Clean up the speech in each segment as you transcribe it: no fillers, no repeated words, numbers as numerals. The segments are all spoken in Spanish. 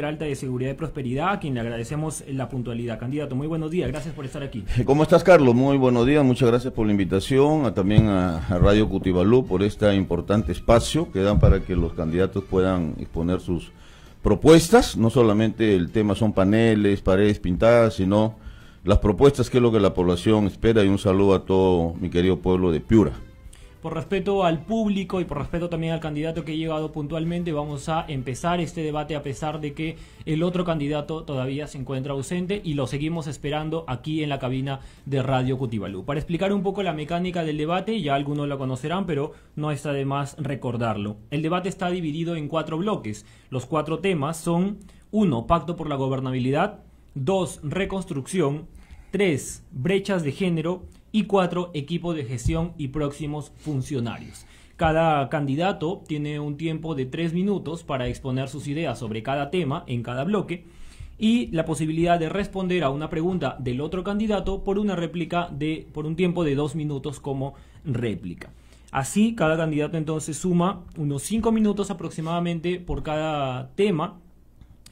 Peralta de Seguridad y Prosperidad, a quien le agradecemos la puntualidad. Candidato, muy buenos días, gracias por estar aquí. ¿Cómo estás, Carlos? Muy buenos días, muchas gracias por la invitación, también a Radio Cutibalú por este importante espacio que dan para que los candidatos puedan exponer sus propuestas. No solamente el tema son paneles, paredes pintadas, sino las propuestas, que es lo que la población espera, y un saludo a todo mi querido pueblo de Piura. Por respeto al público y por respeto también al candidato que ha llegado puntualmente, vamos a empezar este debate a pesar de que el otro candidato todavía se encuentra ausente y lo seguimos esperando aquí en la cabina de Radio Cutibalú. Para explicar un poco la mecánica del debate, ya algunos la conocerán, pero no está de más recordarlo. El debate está dividido en 4 bloques. Los 4 temas son: 1. Pacto por la gobernabilidad; 2. Reconstrucción; 3. Brechas de género; y 4. Equipo de gestión y próximos funcionarios. Cada candidato tiene un tiempo de 3 minutos para exponer sus ideas sobre cada tema en cada bloque, y la posibilidad de responder a una pregunta del otro candidato por una réplica por un tiempo de 2 minutos como réplica. Así, cada candidato entonces suma unos 5 minutos aproximadamente por cada tema,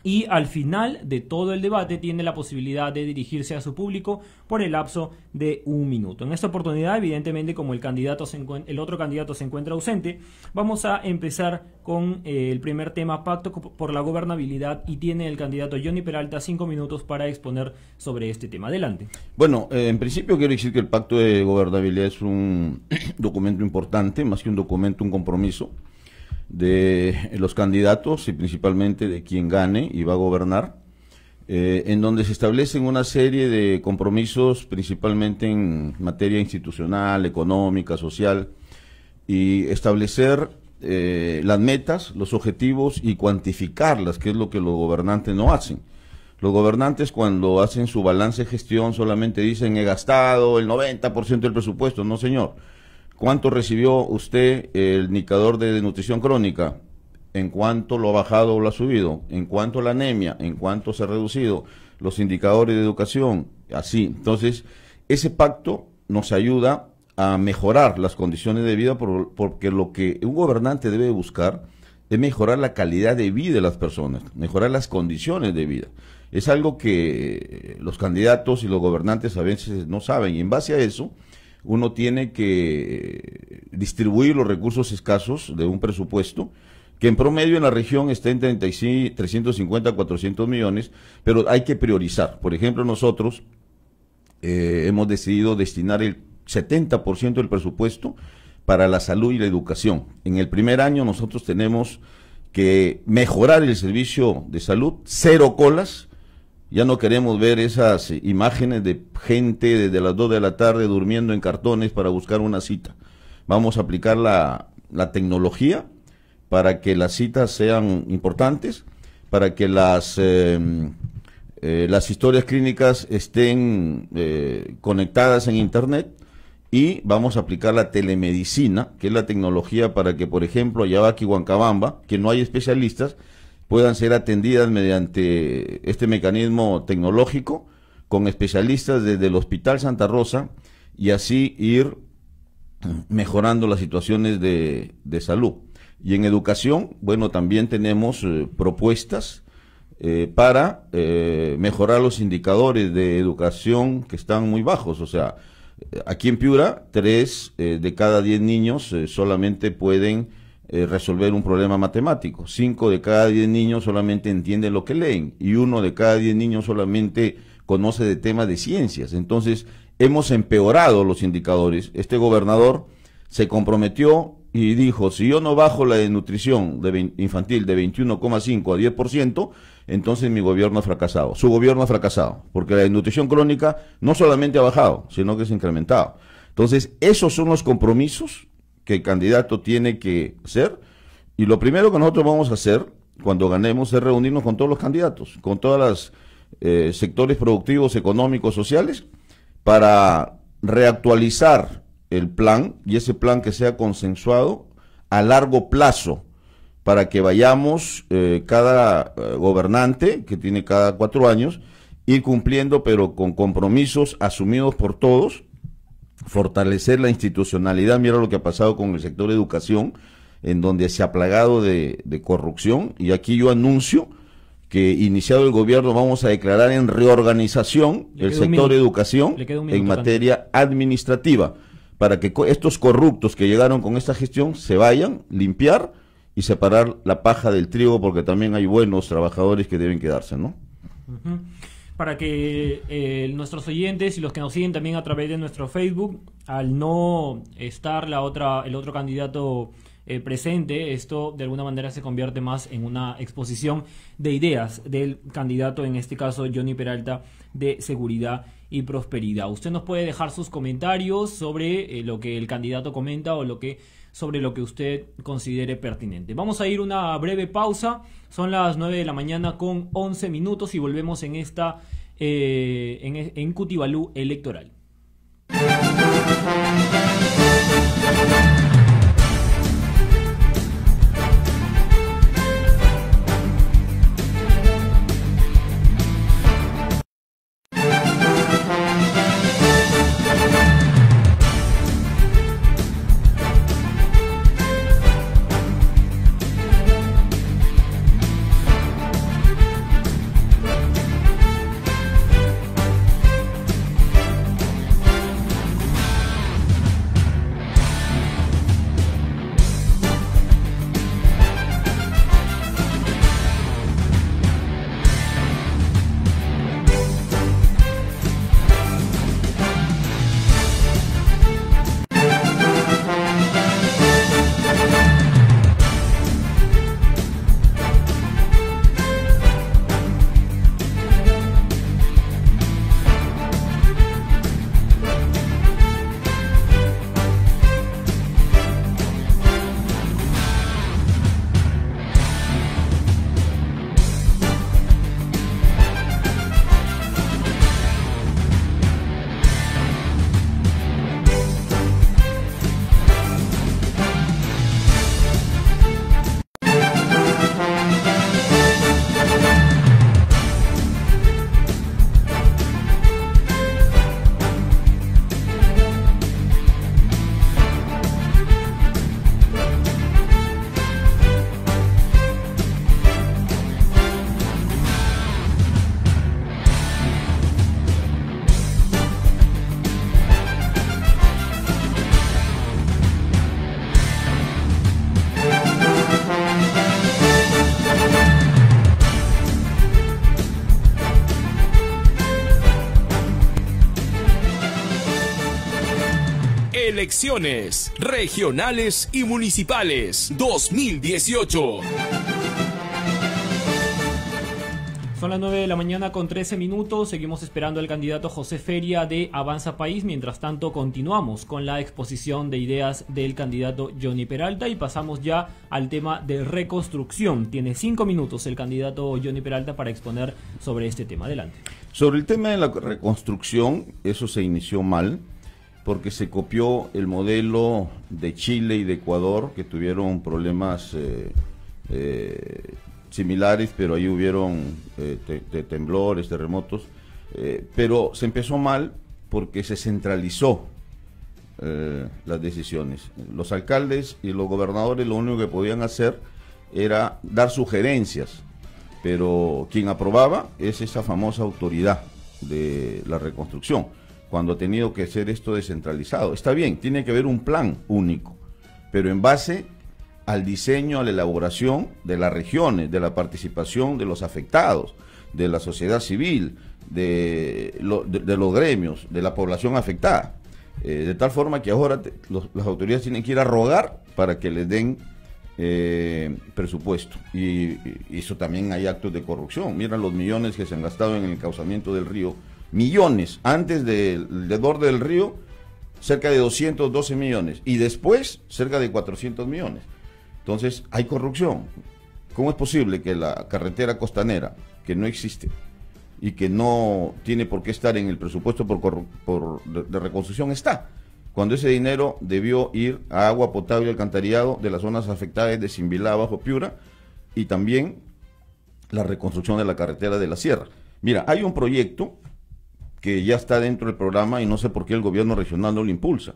y al final de todo el debate tiene la posibilidad de dirigirse a su público por el lapso de 1 minuto. En esta oportunidad, evidentemente, como el otro candidato se encuentra ausente, vamos a empezar con el primer tema, pacto por la gobernabilidad, y tiene el candidato Johnny Peralta 5 minutos para exponer sobre este tema. Adelante. Bueno, en principio quiero decir que el pacto de gobernabilidad es un documento importante, más que un documento, un compromiso de los candidatos y principalmente de quien gane y va a gobernar, en donde se establecen una serie de compromisos, principalmente en materia institucional, económica, social, y establecer las metas, los objetivos y cuantificarlas, que es lo que los gobernantes no hacen. Los gobernantes, cuando hacen su balance de gestión, solamente dicen: he gastado el 90% del presupuesto. No, señor. ¿Cuánto recibió usted el indicador de nutrición crónica? ¿En cuánto lo ha bajado o lo ha subido? ¿En cuánto la anemia? ¿En cuánto se ha reducido? Los indicadores de educación, así. Entonces, ese pacto nos ayuda a mejorar las condiciones de vida, porque lo que un gobernante debe buscar es mejorar la calidad de vida de las personas, mejorar las condiciones de vida. Es algo que los candidatos y los gobernantes a veces no saben, y en base a eso uno tiene que distribuir los recursos escasos de un presupuesto, que en promedio en la región está en 350 a 400 millones, pero hay que priorizar. Por ejemplo, nosotros hemos decidido destinar el 70% del presupuesto para la salud y la educación. En el primer año nosotros tenemos que mejorar el servicio de salud, 0 colas. Ya no queremos ver esas imágenes de gente desde las 2 de la tarde durmiendo en cartones para buscar una cita. Vamos a aplicar la tecnología para que las citas sean importantes, para que las historias clínicas estén conectadas en Internet, y vamos a aplicar la telemedicina, que es la tecnología para que, por ejemplo, Ayabaque y Huancabamba, que no hay especialistas, puedan ser atendidas mediante este mecanismo tecnológico con especialistas desde el Hospital Santa Rosa, y así ir mejorando las situaciones de salud. Y en educación, bueno, también tenemos propuestas para mejorar los indicadores de educación que están muy bajos. O sea, aquí en Piura, 3 de cada 10 niños solamente pueden resolver un problema matemático. 5 de cada 10 niños solamente entienden lo que leen, y 1 de cada 10 niños solamente conoce de temas de ciencias. Entonces, hemos empeorado los indicadores. Este gobernador se comprometió y dijo: si yo no bajo la nutrición infantil de 21,5 a 10%, entonces mi gobierno ha fracasado. Su gobierno ha fracasado, porque la desnutrición crónica no solamente ha bajado, sino que se ha incrementado. Entonces, esos son los compromisos que el candidato tiene que hacer, y lo primero que nosotros vamos a hacer cuando ganemos es reunirnos con todos los candidatos, con todos los sectores productivos, económicos, sociales, para reactualizar el plan, y ese plan que sea consensuado a largo plazo, para que vayamos cada gobernante, que tiene cada 4 años, ir cumpliendo, pero con compromisos asumidos por todos, fortalecer la institucionalidad. Mira lo que ha pasado con el sector de educación, en donde se ha plagado de corrupción, y aquí yo anuncio que iniciado el gobierno vamos a declarar en reorganización el sector educación en materia administrativa, para que estos corruptos que llegaron con esta gestión se vayan, limpiar y separar la paja del trigo, porque también hay buenos trabajadores que deben quedarse, ¿no? Para que nuestros oyentes y los que nos siguen también a través de nuestro Facebook, al no estar el otro candidato presente, esto de alguna manera se convierte más en una exposición de ideas del candidato, en este caso Johnny Peralta, de Seguridad y Prosperidad. Usted nos puede dejar sus comentarios sobre lo que el candidato comenta o sobre lo que usted considere pertinente. Vamos a ir una breve pausa, son las 9 de la mañana con 11 minutos y volvemos en esta en Cutibalú Electoral. Elecciones regionales y municipales 2018. Son las 9 de la mañana con 13 minutos. Seguimos esperando al candidato José Feria de Avanza País. Mientras tanto, continuamos con la exposición de ideas del candidato Johnny Peralta y pasamos ya al tema de reconstrucción. Tiene 5 minutos el candidato Johnny Peralta para exponer sobre este tema. Adelante. Sobre el tema de la reconstrucción, eso se inició mal, porque se copió el modelo de Chile y de Ecuador, que tuvieron problemas similares, pero ahí hubieron temblores, terremotos, pero se empezó mal porque se centralizó las decisiones. Los alcaldes y los gobernadores lo único que podían hacer era dar sugerencias, pero quien aprobaba es esa famosa autoridad de la reconstrucción, cuando ha tenido que ser esto descentralizado. Está bien, tiene que haber un plan único, pero en base al diseño, a la elaboración de las regiones, de la participación de los afectados, de la sociedad civil, de los gremios, de la población afectada. De tal forma que ahora las autoridades tienen que ir a rogar para que les den presupuesto. Y eso también hay actos de corrupción. Mira los millones que se han gastado en el encauzamiento del río. Millones, antes del borde del río, cerca de 212 millones, y después cerca de 400 millones. Entonces, hay corrupción. ¿Cómo es posible que la carretera costanera, que no existe y que no tiene por qué estar en el presupuesto de reconstrucción, está? Cuando ese dinero debió ir a agua potable y alcantarillado de las zonas afectadas de Simbilá, Bajo Piura, y también la reconstrucción de la carretera de la Sierra. Mira, hay un proyecto que ya está dentro del programa y no sé por qué el gobierno regional no lo impulsa,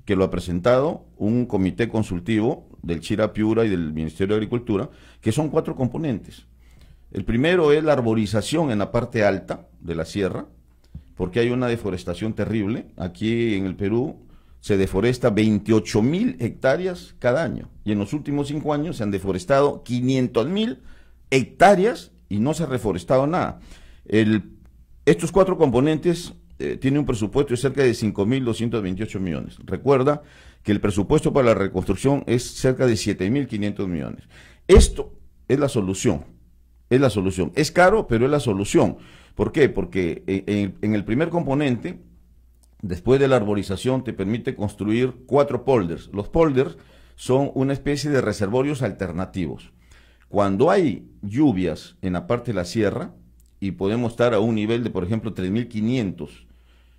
que lo ha presentado un comité consultivo del Chira Piura y del Ministerio de Agricultura, que son 4 componentes. El primero es la arborización en la parte alta de la sierra, porque hay una deforestación terrible. Aquí en el Perú se deforesta 28.000 hectáreas cada año, y en los últimos 5 años se han deforestado 500.000 hectáreas y no se ha reforestado nada. Estos 4 componentes tienen un presupuesto de cerca de 5.228 millones. Recuerda que el presupuesto para la reconstrucción es cerca de 7.500 millones. Esto es la solución. Es la solución. Es caro, pero es la solución. ¿Por qué? Porque en el primer componente, después de la arborización, te permite construir 4 polders. Los polders son una especie de reservorios alternativos. Cuando hay lluvias en la parte de la sierra, y podemos estar a un nivel de, por ejemplo, 3.500,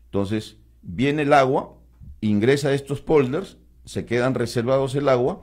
entonces viene el agua, ingresa a estos polders, se quedan reservados el agua,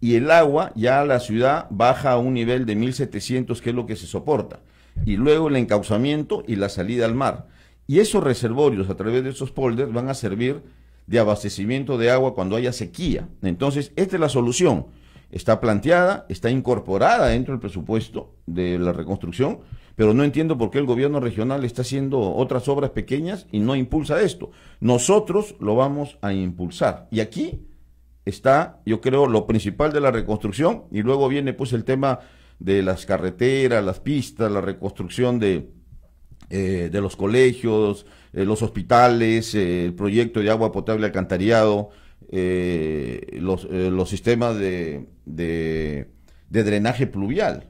y el agua ya a la ciudad baja a un nivel de 1.700, que es lo que se soporta, y luego el encauzamiento y la salida al mar. Y esos reservorios a través de esos polders van a servir de abastecimiento de agua cuando haya sequía. Entonces, esta es la solución. Está planteada, está incorporada dentro del presupuesto de la reconstrucción, pero no entiendo por qué el gobierno regional está haciendo otras obras pequeñas y no impulsa esto. Nosotros lo vamos a impulsar. Y aquí está, yo creo, lo principal de la reconstrucción, y luego viene pues el tema de las carreteras, las pistas, la reconstrucción de los colegios, los hospitales, el proyecto de agua potable alcantarillado, los sistemas de drenaje pluvial.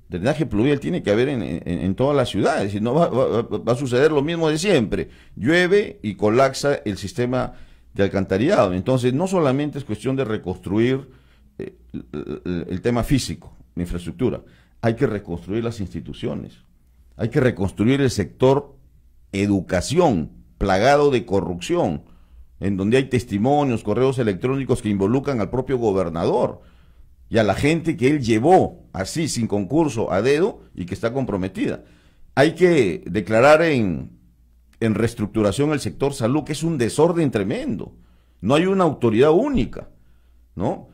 Drenaje pluvial tiene que haber en todas las ciudades, si no va a suceder lo mismo de siempre. Llueve y colapsa el sistema de alcantarillado. Entonces, no solamente es cuestión de reconstruir el tema físico, la infraestructura, hay que reconstruir las instituciones, hay que reconstruir el sector educación, plagado de corrupción, en donde hay testimonios, correos electrónicos que involucran al propio gobernador y a la gente que él llevó así, sin concurso, a dedo, y que está comprometida. Hay que declarar en reestructuración el sector salud, que es un desorden tremendo. No hay una autoridad única, ¿no?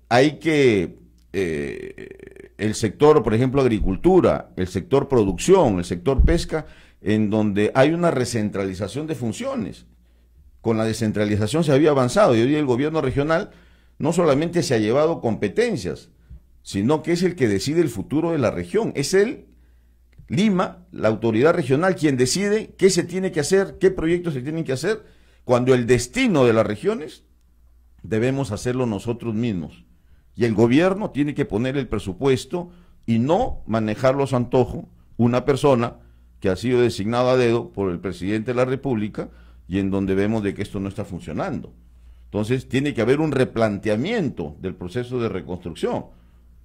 Hay que el sector, por ejemplo, agricultura, el sector producción, el sector pesca, en donde hay una recentralización de funciones. Con la descentralización se había avanzado, y hoy el gobierno regional no solamente se ha llevado competencias, sino que es el que decide el futuro de la región. Es él, Lima, la autoridad regional, quien decide qué se tiene que hacer, qué proyectos se tienen que hacer, cuando el destino de las regiones debemos hacerlo nosotros mismos. Y el gobierno tiene que poner el presupuesto y no manejarlo a su antojo una persona que ha sido designada a dedo por el presidente de la República, y en donde vemos de que esto no está funcionando. Entonces, tiene que haber un replanteamiento del proceso de reconstrucción.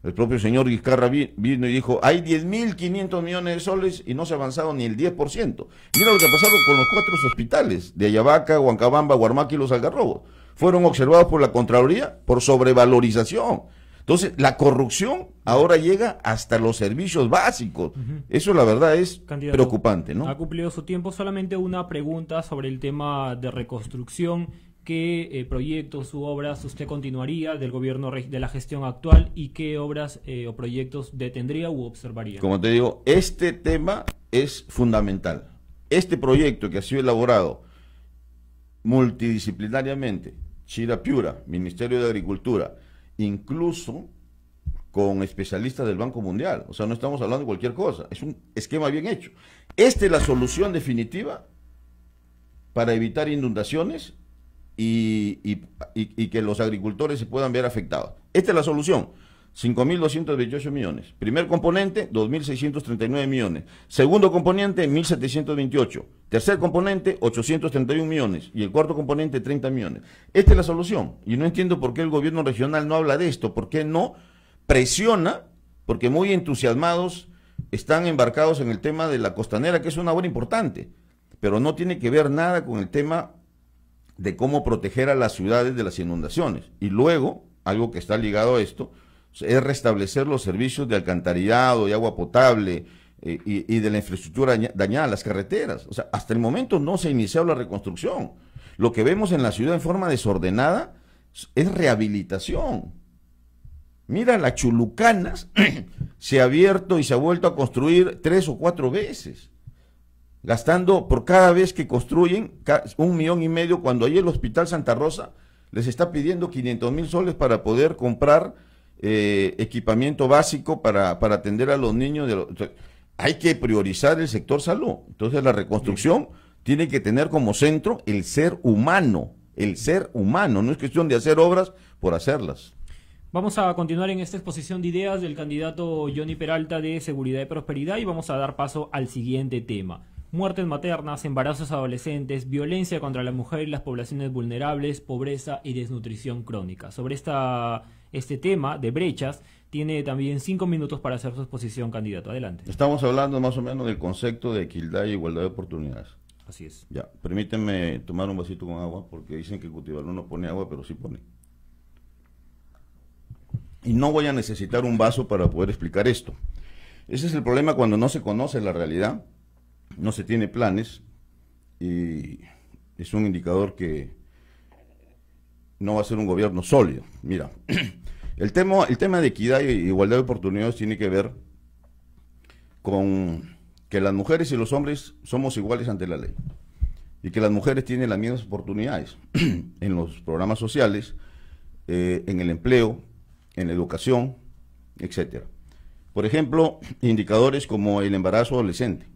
El propio señor Vizcarra vino y dijo, hay 10.500 millones de soles y no se ha avanzado ni el 10%. Mira lo que ha pasado con los 4 hospitales de Ayabaca, Huancabamba, Huarmaca y Los Algarrobos. Fueron observados por la Contraloría por sobrevalorización. Entonces, la corrupción ahora llega hasta los servicios básicos. Eso, la verdad, es Candidato, preocupante, ¿no? Ha cumplido su tiempo. Solamente una pregunta sobre el tema de reconstrucción. ¿Qué proyectos u obras usted continuaría del gobierno de la gestión actual, y qué obras o proyectos detendría u observaría? Como te digo, este tema es fundamental. Este proyecto que ha sido elaborado multidisciplinariamente, Chirapiura, Ministerio de Agricultura, incluso con especialistas del Banco Mundial, o sea, no estamos hablando de cualquier cosa, es un esquema bien hecho. Esta es la solución definitiva para evitar inundaciones y que los agricultores se puedan ver afectados. Esta es la solución. 5.228 millones. Primer componente, 2.639 millones. Segundo componente, 1.728. Tercer componente, 831 millones. Y el cuarto componente, 30 millones. Esta es la solución. Y no entiendo por qué el gobierno regional no habla de esto, por qué no presiona, porque muy entusiasmados están embarcados en el tema de la costanera, que es una obra importante, pero no tiene que ver nada con el tema de cómo proteger a las ciudades de las inundaciones. Y luego, algo que está ligado a esto, es restablecer los servicios de alcantarillado y agua potable y de la infraestructura dañada, las carreteras. O sea, hasta el momento no se ha iniciado la reconstrucción. Lo que vemos en la ciudad en forma desordenada es rehabilitación. Mira, las Chulucanas se ha abierto y se ha vuelto a construir 3 o 4 veces, gastando por cada vez que construyen 1,5 millones, cuando ahí el Hospital Santa Rosa les está pidiendo 500,000 soles para poder comprar equipamiento básico para atender a los niños. Hay que priorizar el sector salud. Entonces la reconstrucción tiene que tener como centro el ser humano, no es cuestión de hacer obras por hacerlas. Vamos a continuar en esta exposición de ideas del candidato Johnny Peralta de Seguridad y Prosperidad y vamos a dar paso al siguiente tema. Muertes maternas, embarazos adolescentes, violencia contra la mujer y las poblaciones vulnerables, pobreza y desnutrición crónica. Sobre este tema de brechas, tiene también 5 minutos para hacer su exposición, candidato. Adelante. Estamos hablando más o menos del concepto de equidad y igualdad de oportunidades. Así es. Ya, permítanme tomar un vasito con agua, porque dicen que Cutibalú no pone agua, pero sí pone. Y no voy a necesitar un vaso para poder explicar esto. Ese es el problema cuando no se conoce la realidad, no se tiene planes, y es un indicador que no va a ser un gobierno sólido. Mira, el tema de equidad y igualdad de oportunidades tiene que ver con que las mujeres y los hombres somos iguales ante la ley, y que las mujeres tienen las mismas oportunidades en los programas sociales, en el empleo, en la educación, etcétera. Por ejemplo, indicadores como el embarazo adolescente.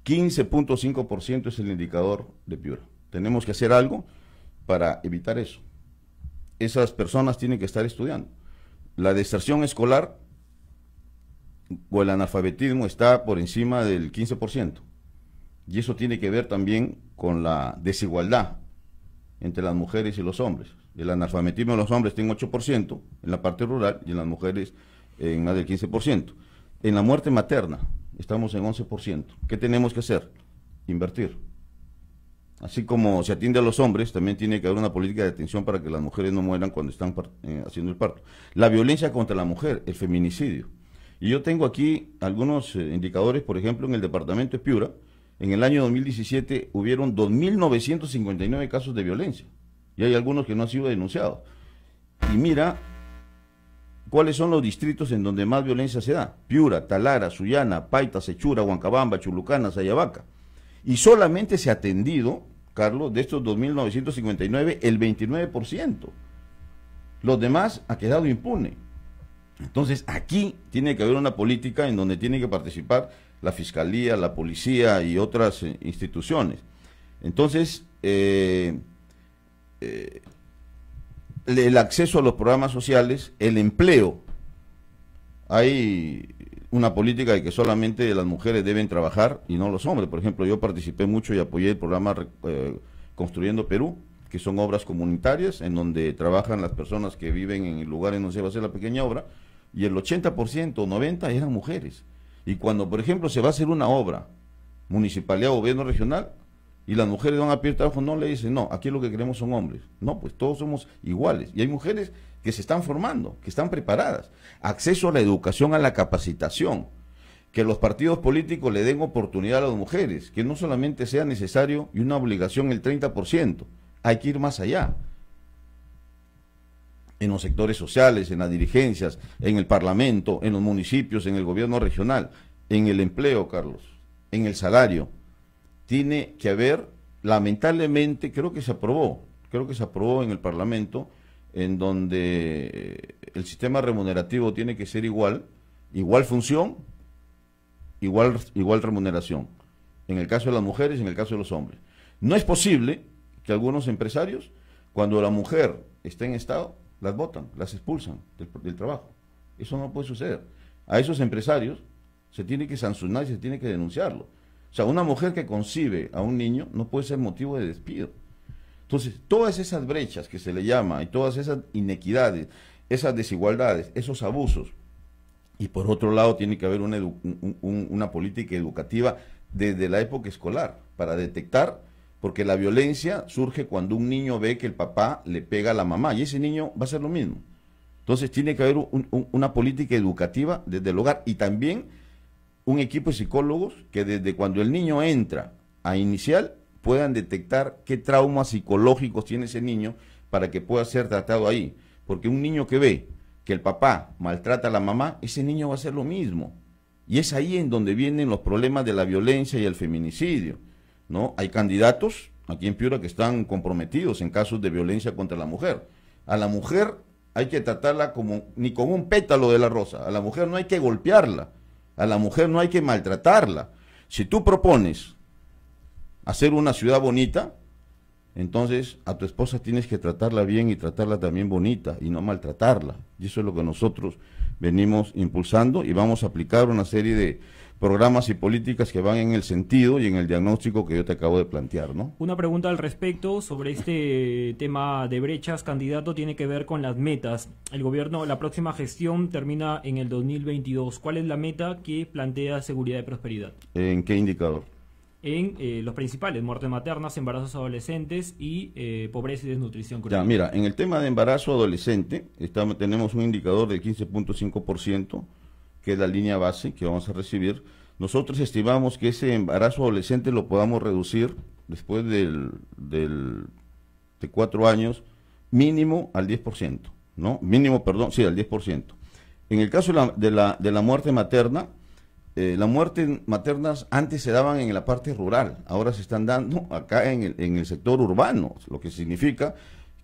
15.5% es el indicador de Piura. Tenemos que hacer algo para evitar eso. Esas personas tienen que estar estudiando. La deserción escolar o el analfabetismo está por encima del 15%. Y eso tiene que ver también con la desigualdad entre las mujeres y los hombres. El analfabetismo de los hombres tiene 8% en la parte rural y en las mujeres en más del 15%. En la muerte materna estamos en 11%. ¿Qué tenemos que hacer? Invertir. Así como se atiende a los hombres, también tiene que haber una política de atención para que las mujeres no mueran cuando están haciendo el parto. La violencia contra la mujer, el feminicidio. Y yo tengo aquí algunos indicadores, por ejemplo, en el departamento de Piura, en el año 2017 hubieron 2.959 casos de violencia. Y hay algunos que no han sido denunciados. Y mira cuáles son los distritos en donde más violencia se da: Piura, Talara, Sullana, Paita, Sechura, Huancabamba, Chulucana, Sayabaca. Y solamente se ha atendido, Carlos, de estos 2.959, el 29%. Los demás ha quedado impune. Entonces aquí tiene que haber una política en donde tiene que participar la Fiscalía, la Policía y otras instituciones. Entonces, el acceso a los programas sociales, el empleo. Hay una política de que solamente las mujeres deben trabajar y no los hombres. Por ejemplo, yo participé mucho y apoyé el programa Construyendo Perú, que son obras comunitarias en donde trabajan las personas que viven en el lugar en donde se va a hacer la pequeña obra, y el 80% o 90% eran mujeres. Y cuando, por ejemplo, se va a hacer una obra, municipalidad o gobierno regional, y las mujeres van a pedir trabajo, no le dicen, no, aquí lo que queremos son hombres. No, pues todos somos iguales. Y hay mujeres que se están formando, que están preparadas. Acceso a la educación, a la capacitación. Que los partidos políticos le den oportunidad a las mujeres, que no solamente sea necesario y una obligación el 30%, hay que ir más allá. En los sectores sociales, en las dirigencias, en el parlamento, en los municipios, en el gobierno regional, en el empleo, Carlos, en el salario. Tiene que haber, lamentablemente, creo que se aprobó en el Parlamento, en donde el sistema remunerativo tiene que ser igual función, igual remuneración, en el caso de las mujeres y en el caso de los hombres. No es posible que algunos empresarios, cuando la mujer está en estado, las botan, las expulsan del trabajo. Eso no puede suceder. A esos empresarios se tiene que sancionar y se tiene que denunciarlo. O sea, una mujer que concibe a un niño no puede ser motivo de despido. Entonces, todas esas brechas que se le llama y todas esas inequidades, esas desigualdades, esos abusos, y por otro lado tiene que haber una política educativa desde la época escolar para detectar, porque la violencia surge cuando un niño ve que el papá le pega a la mamá y ese niño va a hacer lo mismo. Entonces tiene que haber una política educativa desde el hogar y también un equipo de psicólogos que desde cuando el niño entra a inicial puedan detectar qué traumas psicológicos tiene ese niño para que pueda ser tratado ahí. Porque un niño que ve que el papá maltrata a la mamá, ese niño va a hacer lo mismo. Y es ahí en donde vienen los problemas de la violencia y el feminicidio, ¿no? Hay candidatos aquí en Piura que están comprometidos en casos de violencia contra la mujer. A la mujer hay que tratarla como ni con un pétalo de la rosa. A la mujer no hay que golpearla. A la mujer no hay que maltratarla. Si tú propones hacer una ciudad bonita, entonces a tu esposa tienes que tratarla bien y tratarla también bonita y no maltratarla. Y eso es lo que nosotros venimos impulsando y vamos a aplicar una serie de programas y políticas que van en el sentido y en el diagnóstico que yo te acabo de plantear, ¿no? Una pregunta al respecto sobre este tema de brechas, candidato, tiene que ver con las metas. El gobierno, la próxima gestión termina en el 2022. ¿Cuál es la meta que plantea Seguridad y Prosperidad? ¿En qué indicador? En los principales, muertes maternas, embarazos adolescentes y pobreza y desnutrición crónica. Ya, mira, en el tema de embarazo adolescente tenemos un indicador del 15.5%, que es la línea base que vamos a recibir. Nosotros estimamos que ese embarazo adolescente lo podamos reducir después de 4 años mínimo al 10%, ¿no? Mínimo, perdón, sí, al 10%. En el caso de la muerte materna, las muertes maternas antes se daban en la parte rural, ahora se están dando acá en el sector urbano, lo que significa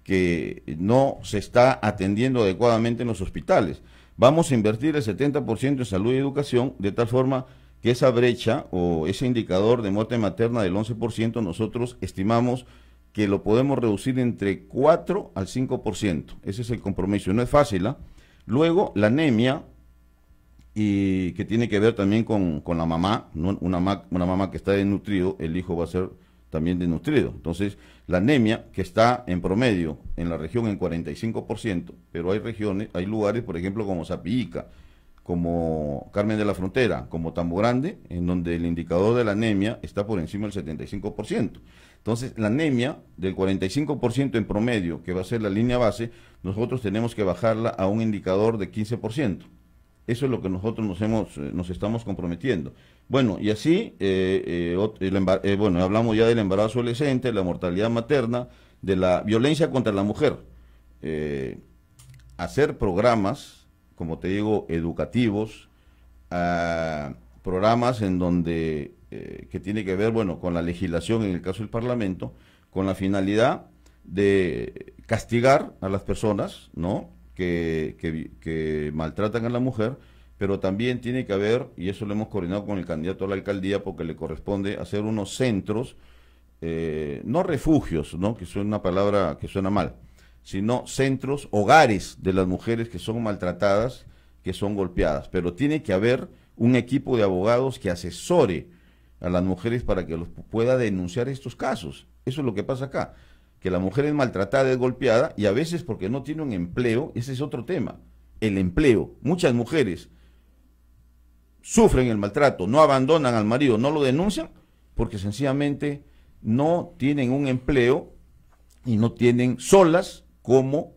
que no se está atendiendo adecuadamente en los hospitales. Vamos a invertir el 70% en salud y educación, de tal forma que esa brecha o ese indicador de muerte materna del 11%, nosotros estimamos que lo podemos reducir entre 4 al 5%. Ese es el compromiso. No es fácil, ¿eh? Luego, la anemia, y que tiene que ver también con la mamá, ¿no? Una mamá que está desnutrido, el hijo va a ser también desnutrido. Entonces, la anemia, que está en promedio en la región en 45%, pero hay regiones, hay lugares, por ejemplo, como Zapiica, como Carmen de la Frontera, como Tambo Grande, en donde el indicador de la anemia está por encima del 75%. Entonces, la anemia del 45% en promedio, que va a ser la línea base, nosotros tenemos que bajarla a un indicador de 15%. Eso es lo que nosotros nos estamos comprometiendo. Bueno, y así, bueno, hablamos ya del embarazo adolescente, la mortalidad materna, de la violencia contra la mujer. Hacer programas, como te digo, educativos, programas en donde, que tiene que ver, bueno, con la legislación en el caso del Parlamento, con la finalidad de castigar a las personas, ¿no?, que maltratan a la mujer, pero también tiene que haber, y eso lo hemos coordinado con el candidato a la alcaldía, porque le corresponde hacer unos centros, no refugios, ¿no?, que es una palabra que suena mal, sino centros, hogares de las mujeres que son maltratadas, que son golpeadas, pero tiene que haber un equipo de abogados que asesore a las mujeres para que los pueda denunciar estos casos. Eso es lo que pasa acá, que la mujer es maltratada, es golpeada, y a veces porque no tiene un empleo. Ese es otro tema, el empleo. Muchas mujeres sufren el maltrato, no abandonan al marido, no lo denuncian, porque sencillamente no tienen un empleo y no tienen solas cómo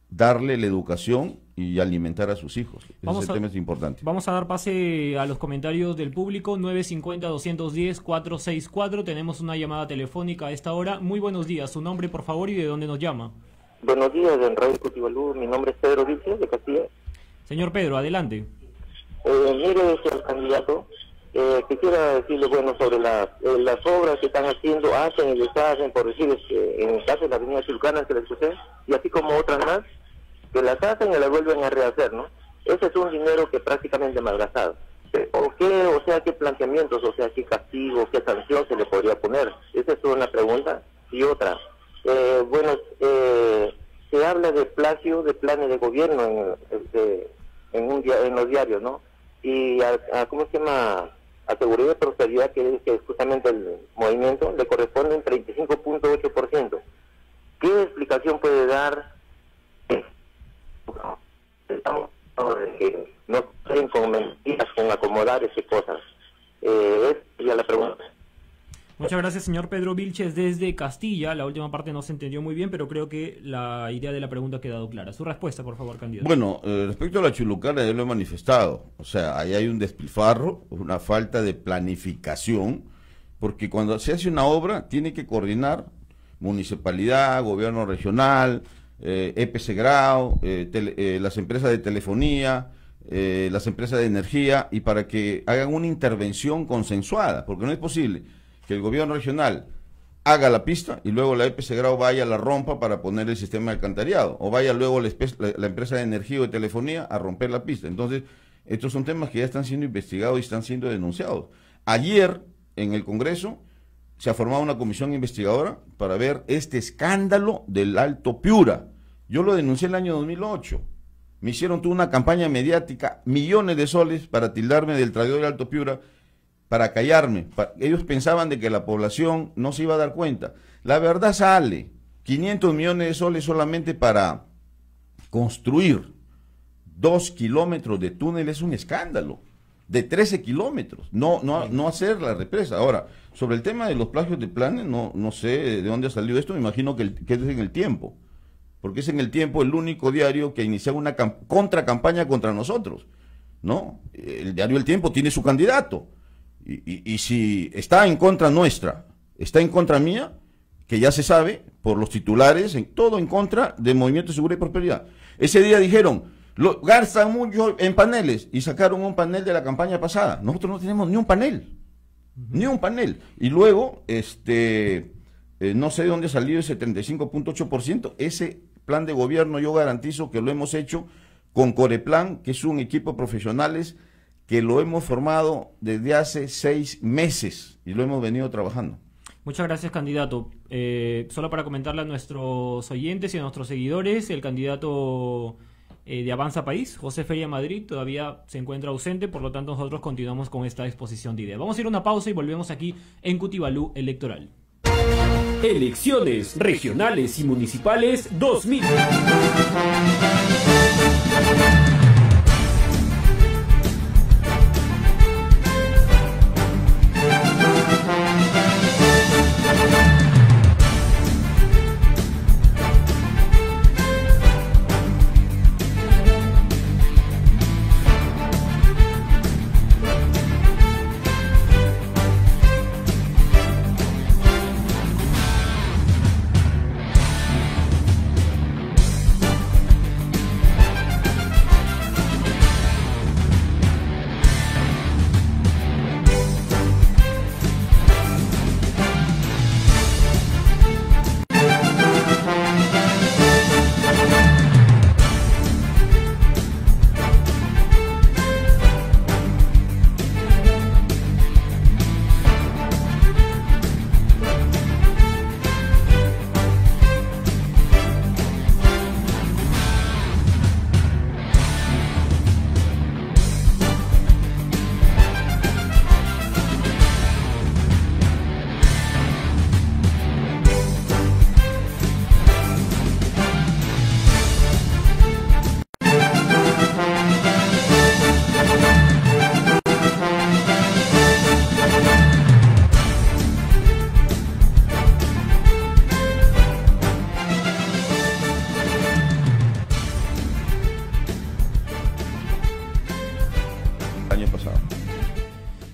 darle la educación y alimentar a sus hijos. Ese tema es importante. Vamos a dar pase a los comentarios del público. 950-210-464. Tenemos una llamada telefónica a esta hora. Muy buenos días. Su nombre, por favor, y de dónde nos llama. Buenos días, en Radio Cutibalú. Mi nombre es Pedro Vilches, de Castilla. Señor Pedro, adelante. Mire, señor candidato, quisiera decirle, bueno, sobre las obras que están haciendo, hacen y deshacen, por decir, en el caso de la avenida Chilcana, que les puse, y así como otras más, que las hacen y las vuelven a rehacer, ¿no? Ese es un dinero que prácticamente malgastado. ¿Por qué? O sea, ¿qué planteamientos, o sea, qué castigo, qué sanción se le podría poner? Esa es una pregunta. Y otra, se habla de plagio de planes de gobierno en los diarios, ¿no? Y ¿cómo se llama? A Seguridad y Prosperidad, que es justamente el movimiento, le corresponde un 35.8%. ¿Qué explicación puede dar? Estamos que no pueden con mentiras, con acomodar esas cosas. Es ya la pregunta. Muchas gracias, señor Pedro Vilches, desde Castilla. La última parte no se entendió muy bien, pero creo que la idea de la pregunta ha quedado clara. Su respuesta, por favor, candidato. Bueno, respecto a la Chulucana, ya lo he manifestado. O sea, ahí hay un despilfarro, una falta de planificación, porque cuando se hace una obra, tiene que coordinar municipalidad, gobierno regional, EPC Grau, las empresas de telefonía, las empresas de energía, y para que hagan una intervención consensuada, porque no es posible que el gobierno regional haga la pista y luego la EPC Grau vaya a la rompa para poner el sistema de alcantarillado, o vaya luego la empresa de energía o de telefonía a romper la pista. Entonces, estos son temas que ya están siendo investigados y están siendo denunciados. Ayer, en el Congreso, se ha formado una comisión investigadora para ver este escándalo del Alto Piura. Yo lo denuncié en el año 2008. Me hicieron toda una campaña mediática, millones de soles, para tildarme del traidor del Alto Piura, para callarme. Ellos pensaban de que la población no se iba a dar cuenta. La verdad sale, 500 millones de soles solamente para construir 2 kilómetros de túnel es un escándalo. De 13 kilómetros, no hacer la represa. Ahora, sobre el tema de los plagios de planes, no sé de dónde ha salido esto, me imagino que es en El Tiempo, porque es en El Tiempo el único diario que inicia una contracampaña contra nosotros, ¿no? El diario El Tiempo tiene su candidato, y si está en contra nuestra, está en contra mía, que ya se sabe, por los titulares, todo en contra del Movimiento de Seguridad y Prosperidad. Ese día dijeron, gastan mucho en paneles, y sacaron un panel de la campaña pasada. Nosotros no tenemos ni un panel, ni un panel. Y luego, no sé de dónde salió ese 35.8%, ese plan de gobierno yo garantizo que lo hemos hecho con Coreplan, que es un equipo de profesionales que lo hemos formado desde hace 6 meses y lo hemos venido trabajando. Muchas gracias, candidato. Solo para comentarle a nuestros oyentes y a nuestros seguidores, el candidato de Avanza País, José Feria Madrid, todavía se encuentra ausente, por lo tanto nosotros continuamos con esta exposición de ideas. Vamos a ir a una pausa y volvemos aquí en Cutibalú Electoral. Elecciones regionales y municipales 2000.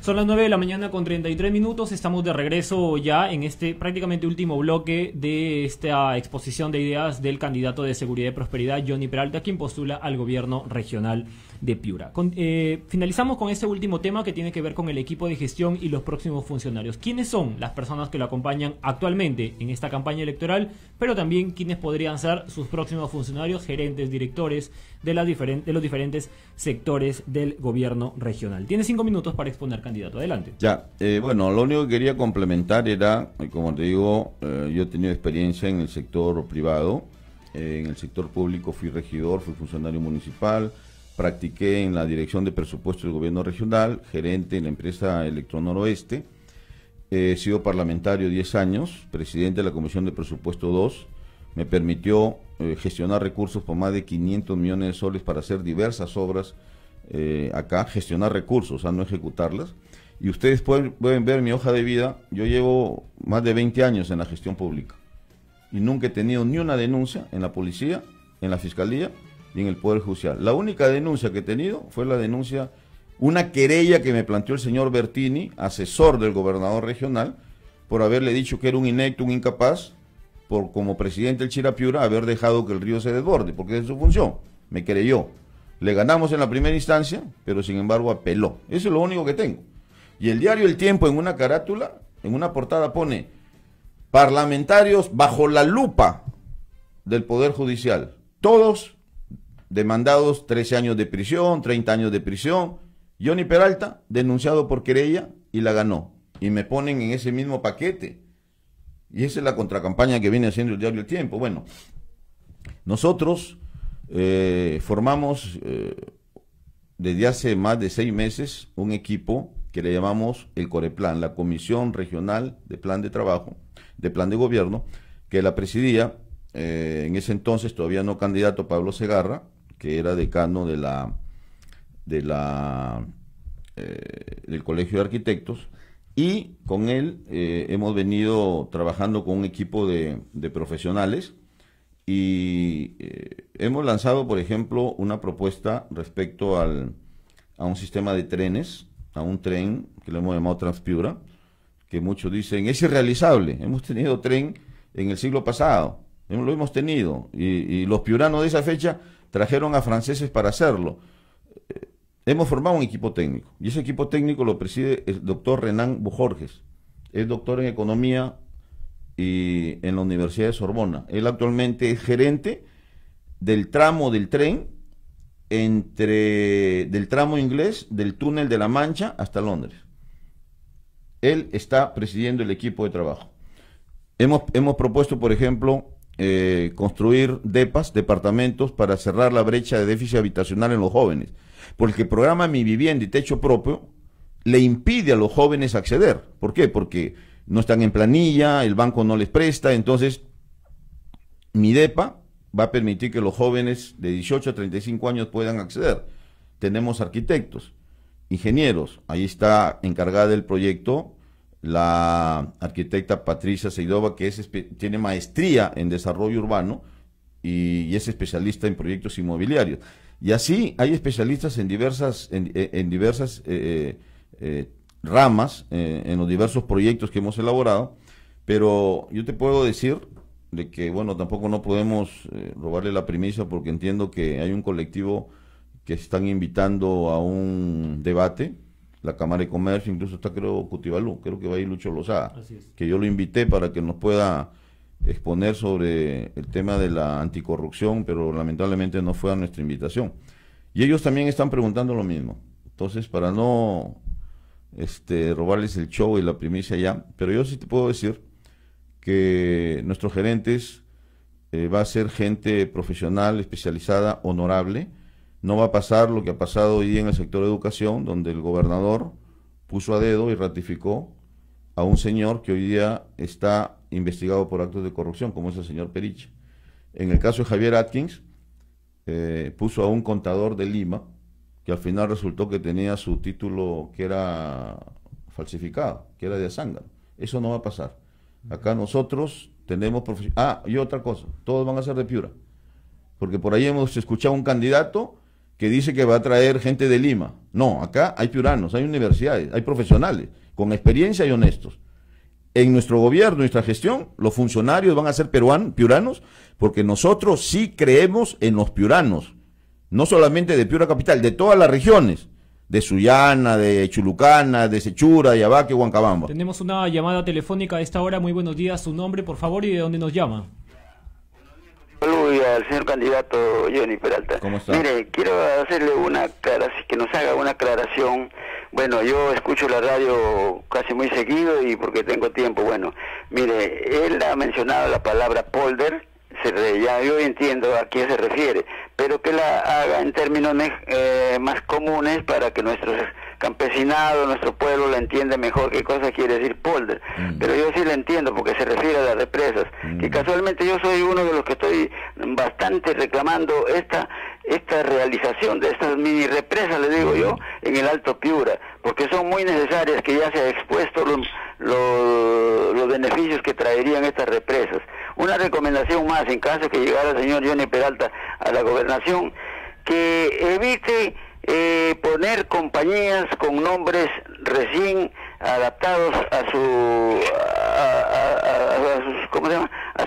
Son las 9 de la mañana con 33 minutos, estamos de regreso ya en este prácticamente último bloque de esta exposición de ideas del candidato de Seguridad y Prosperidad, Johnny Peralta, quien postula al gobierno regional de Piura. Finalizamos con este último tema que tiene que ver con el equipo de gestión y los próximos funcionarios. ¿Quiénes son las personas que lo acompañan actualmente en esta campaña electoral? Pero también quiénes podrían ser sus próximos funcionarios, gerentes, directores de los diferentes sectores del gobierno regional. Tiene 5 minutos para exponer, candidato. Adelante. Ya, bueno, lo único que quería complementar era, como te digo, yo he tenido experiencia en el sector privado, en el sector público fui regidor, fui funcionario municipal, practiqué en la dirección de presupuesto del gobierno regional, gerente en la empresa Electronoroeste, he sido parlamentario 10 años, presidente de la Comisión de Presupuesto 2, me permitió gestionar recursos por más de 500 millones de soles para hacer diversas obras acá, gestionar recursos, o sea, no ejecutarlas. Y ustedes pueden ver mi hoja de vida, yo llevo más de 20 años en la gestión pública y nunca he tenido ni una denuncia en la policía, en la fiscalía y en el Poder Judicial. La única denuncia que he tenido fue la denuncia, una querella que me planteó el señor Bertini, asesor del gobernador regional, por haberle dicho que era un inepto, un incapaz, por como presidente del Chirapiura, haber dejado que el río se desborde, porque es su función. Me creyó. Le ganamos en la primera instancia, pero sin embargo apeló. Eso es lo único que tengo. Y el diario El Tiempo, en una carátula, en una portada, pone: parlamentarios bajo la lupa del Poder Judicial. Todos demandados 13 años de prisión, 30 años de prisión. Johnny Peralta, denunciado por querella y la ganó. Y me ponen en ese mismo paquete. Y esa es la contracampaña que viene haciendo el diario El Tiempo. Bueno, nosotros formamos desde hace más de 6 meses un equipo que le llamamos el Coreplan, la Comisión Regional de Plan de Trabajo, de Plan de Gobierno, que la presidía en ese entonces todavía no candidato Pablo Segarra, que era decano del Colegio de Arquitectos, y con él hemos venido trabajando con un equipo de profesionales y hemos lanzado, por ejemplo, una propuesta respecto a un sistema de trenes, a un tren que le hemos llamado Transpiura, que muchos dicen es irrealizable. Hemos tenido tren en el siglo pasado, lo hemos tenido, y los piuranos de esa fecha trajeron a franceses para hacerlo. Hemos formado un equipo técnico, y ese equipo técnico lo preside el doctor Renan Bujorges. Es doctor en Economía y en la Universidad de Sorbona. Él actualmente es gerente del tramo del tren, del tramo inglés, del túnel de la Mancha hasta Londres. Él está presidiendo el equipo de trabajo. Hemos propuesto, por ejemplo, construir DEPAs, departamentos, para cerrar la brecha de déficit habitacional en los jóvenes, porque el programa Mi Vivienda y Techo Propio le impide a los jóvenes acceder. ¿Por qué? Porque no están en planilla, el banco no les presta. Entonces mi DEPA va a permitir que los jóvenes de 18 a 35 años puedan acceder. Tenemos arquitectos, ingenieros, ahí está encargada del proyecto la arquitecta Patricia Seidova, que tiene maestría en desarrollo urbano y es especialista en proyectos inmobiliarios. Y así hay especialistas en diversas ramas, en los diversos proyectos que hemos elaborado, pero yo te puedo decir de que, bueno, tampoco no podemos robarle la primicia, porque entiendo que hay un colectivo que están invitando a un debate, la Cámara de Comercio, incluso está, creo, Cutibalú, creo que va a ir Lucho Lozada, que yo lo invité para que nos pueda exponer sobre el tema de la anticorrupción, pero lamentablemente no fue a nuestra invitación. Y ellos también están preguntando lo mismo. Entonces, para no robarles el show y la primicia ya, pero yo sí te puedo decir que nuestros gerentes va a ser gente profesional, especializada, honorable. No va a pasar lo que ha pasado hoy día en el sector de educación, donde el gobernador puso a dedo y ratificó a un señor que hoy día está investigado por actos de corrupción, como es el señor Periche. En el caso de Javier Atkins, puso a un contador de Lima, que al final resultó que tenía su título que era falsificado, que era de Azángaro. Eso no va a pasar. Acá nosotros tenemos y otra cosa, todos van a ser de Piura, porque por ahí hemos escuchado un candidato que dice que va a traer gente de Lima. No, acá hay piuranos, hay universidades, hay profesionales con experiencia y honestos. En nuestro gobierno, nuestra gestión, los funcionarios van a ser piuranos, porque nosotros sí creemos en los piuranos, no solamente de Piura Capital, de todas las regiones, de Sullana, de Chulucana, de Sechura, Yabaque, Huancabamba. Tenemos una llamada telefónica a esta hora. Muy buenos días, su nombre, por favor, y de dónde nos llama. Saludos al señor candidato Johnny Peralta. ¿Cómo está? Mire, quiero hacerle que nos haga una aclaración. Bueno, yo escucho la radio casi muy seguido y porque tengo tiempo. Bueno, mire, él ha mencionado la palabra polder, ya yo entiendo a qué se refiere, pero que la haga en términos más comunes para que nuestros campesinados, nuestro pueblo la entienda mejor qué cosa quiere decir polder. Pero yo sí la entiendo porque se refiere a las represas, que casualmente yo soy uno de los que estoy bastante reclamando esta realización de estas mini represas, le digo yo, en el Alto Piura, porque son muy necesarias, que ya se ha expuesto los beneficios que traerían estas represas. Una recomendación más, en caso que llegara el señor Johnny Peralta a la gobernación, que evite poner compañías con nombres recién adaptados a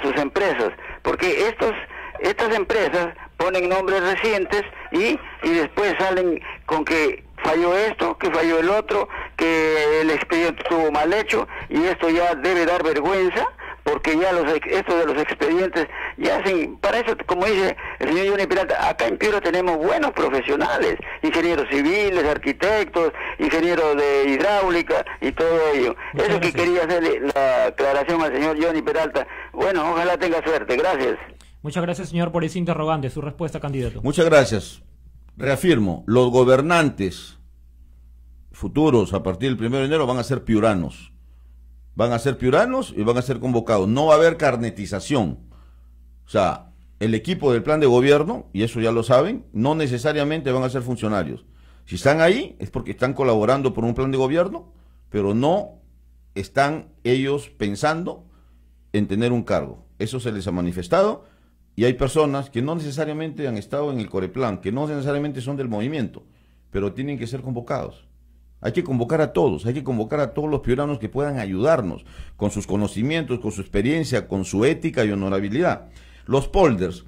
sus empresas, porque estas empresas ponen nombres recientes y después salen con que falló esto, que falló el otro, que el expediente estuvo mal hecho, y esto ya debe dar vergüenza, porque ya esto de los expedientes ya hacen, para eso, como dice el señor Johnny Peralta, acá en Piura tenemos buenos profesionales, ingenieros civiles, arquitectos, ingenieros de hidráulica y todo ello. Muchas Eso gracias. que quería hacerle la aclaración al señor Johnny Peralta. Bueno, ojalá tenga suerte. Gracias. Muchas gracias, señor, por ese interrogante. Su respuesta, candidato. Muchas gracias. Reafirmo, los gobernantes futuros a partir del 1 de enero van a ser piuranos. Van a ser piuranos y van a ser convocados. No va a haber carnetización. O sea, el equipo del plan de gobierno, y eso ya lo saben, no necesariamente van a ser funcionarios. Si están ahí es porque están colaborando por un plan de gobierno, pero no están ellos pensando en tener un cargo. Eso se les ha manifestado, y hay personas que no necesariamente han estado en el Coreplan, que no necesariamente son del movimiento, pero tienen que ser convocados. Hay que convocar a todos, hay que convocar a todos los piuranos que puedan ayudarnos con sus conocimientos, con su experiencia, con su ética y honorabilidad. Los polders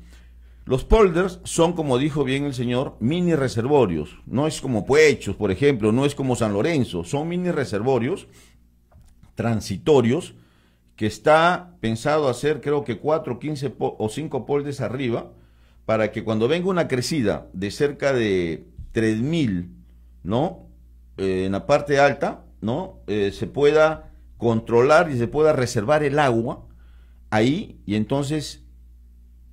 son, como dijo bien el señor, mini reservorios. No es como Puechos, por ejemplo, no es como San Lorenzo, son mini reservorios transitorios que está pensado hacer, creo que 4, 15 o 5 polders arriba, para que cuando venga una crecida de cerca de 3.000, ¿no?, en la parte alta, ¿no?, se pueda controlar y se pueda reservar el agua ahí, y entonces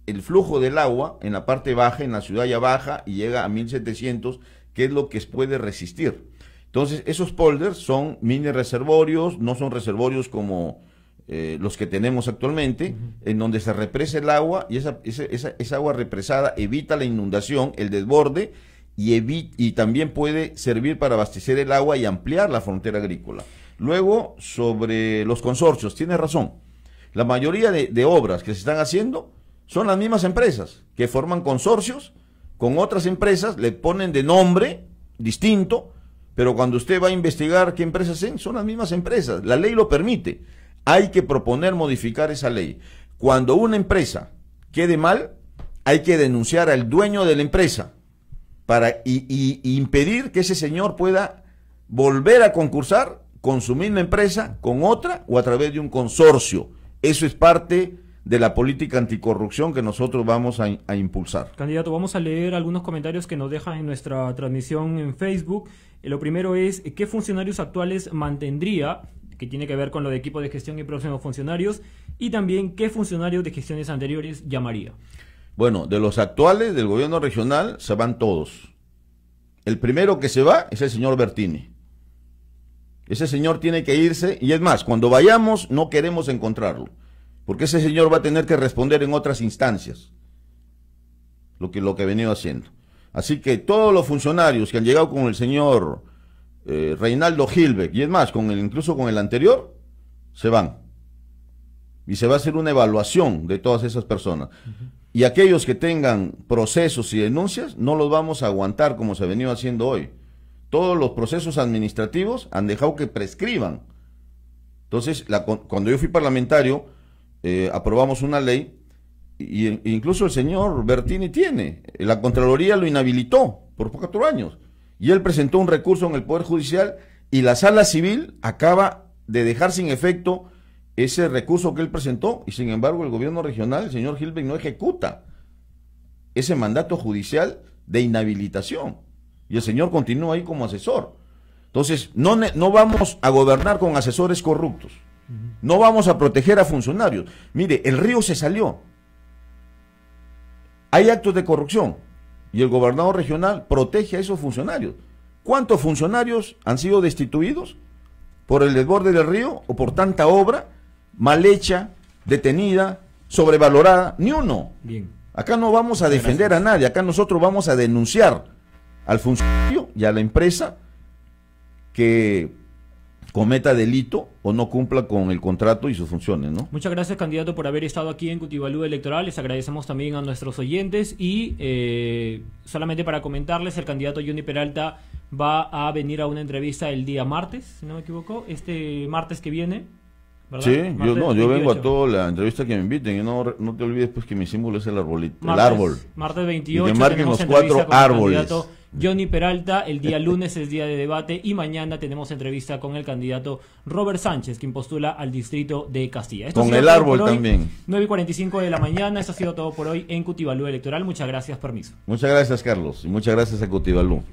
el flujo del agua en la parte baja, en la ciudad ya baja y llega a 1.700, que es lo que puede resistir. Entonces esos polders son mini reservorios, no son reservorios como los que tenemos actualmente, en donde se represa el agua, y esa agua represada evita la inundación, el desborde, y también puede servir para abastecer el agua y ampliar la frontera agrícola. Luego, sobre los consorcios, tiene razón. La mayoría de obras que se están haciendo son las mismas empresas, que forman consorcios con otras empresas, le ponen de nombre distinto, pero cuando usted va a investigar qué empresas son las mismas empresas. La ley lo permite. Hay que proponer modificar esa ley. Cuando una empresa quede mal, hay que denunciar al dueño de la empresa para impedir que ese señor pueda volver a concursar con su misma empresa, con otra o a través de un consorcio. Eso es parte de la política anticorrupción que nosotros vamos a impulsar. Candidato, vamos a leer algunos comentarios que nos dejan en nuestra transmisión en Facebook. Lo primero es, ¿qué funcionarios actuales mantendría? Que tiene que ver con lo de equipo de gestión y próximos funcionarios. Y también, ¿qué funcionarios de gestiones anteriores llamaría? Bueno, de los actuales del gobierno regional se van todos. El primero que se va es el señor Bertini. Ese señor tiene que irse, y es más, cuando vayamos no queremos encontrarlo, porque ese señor va a tener que responder en otras instancias lo que ha venido haciendo. Así que todos los funcionarios que han llegado con el señor Reinaldo Gilbeck, y es más, incluso con el anterior, se van. Y se va a hacer una evaluación de todas esas personas. Y aquellos que tengan procesos y denuncias, no los vamos a aguantar como se ha venido haciendo hoy. Todos los procesos administrativos han dejado que prescriban. Entonces, cuando yo fui parlamentario, aprobamos una ley, y incluso el señor Bertini la Contraloría lo inhabilitó por 4 años, y él presentó un recurso en el Poder Judicial, y la Sala Civil acaba de dejar sin efecto ese recurso que él presentó, y sin embargo el gobierno regional, el señor Gilbeck, no ejecuta ese mandato judicial de inhabilitación, y el señor continúa ahí como asesor. Entonces, no vamos a gobernar con asesores corruptos, no vamos a proteger a funcionarios. Mire, el río se salió, hay actos de corrupción, y el gobernador regional protege a esos funcionarios. ¿Cuántos funcionarios han sido destituidos por el desborde del río o por tanta obra mal hecha, detenida, sobrevalorada? Ni uno. Bien. Acá no vamos a defender a nadie, acá nosotros vamos a denunciar al funcionario y a la empresa que cometa delito o no cumpla con el contrato y sus funciones, ¿no? Muchas gracias, candidato, por haber estado aquí en Cutibalú Electoral. Les agradecemos también a nuestros oyentes, y solamente para comentarles, el candidato Johnny Peralta va a venir a una entrevista el día martes, si no me equivoco, este martes que viene, ¿verdad? Sí, Martes yo vengo a 28. toda la entrevista que me inviten. Y no te olvides pues que mi símbolo es el arbolito, el Martes, árbol. Martes Y 28 que marquen tenemos los entrevista 4 con el árboles. candidato Johnny Peralta. El día lunes es día de debate y mañana tenemos entrevista con el candidato Robert Sánchez, quien postula al distrito de Castilla. Esto ha Con sido el todo árbol por hoy. también. 9:45 de la mañana. Esto ha sido todo por hoy en Cutivalú Electoral. Muchas gracias, permiso. Muchas gracias, Carlos. Y muchas gracias a Cutivalú.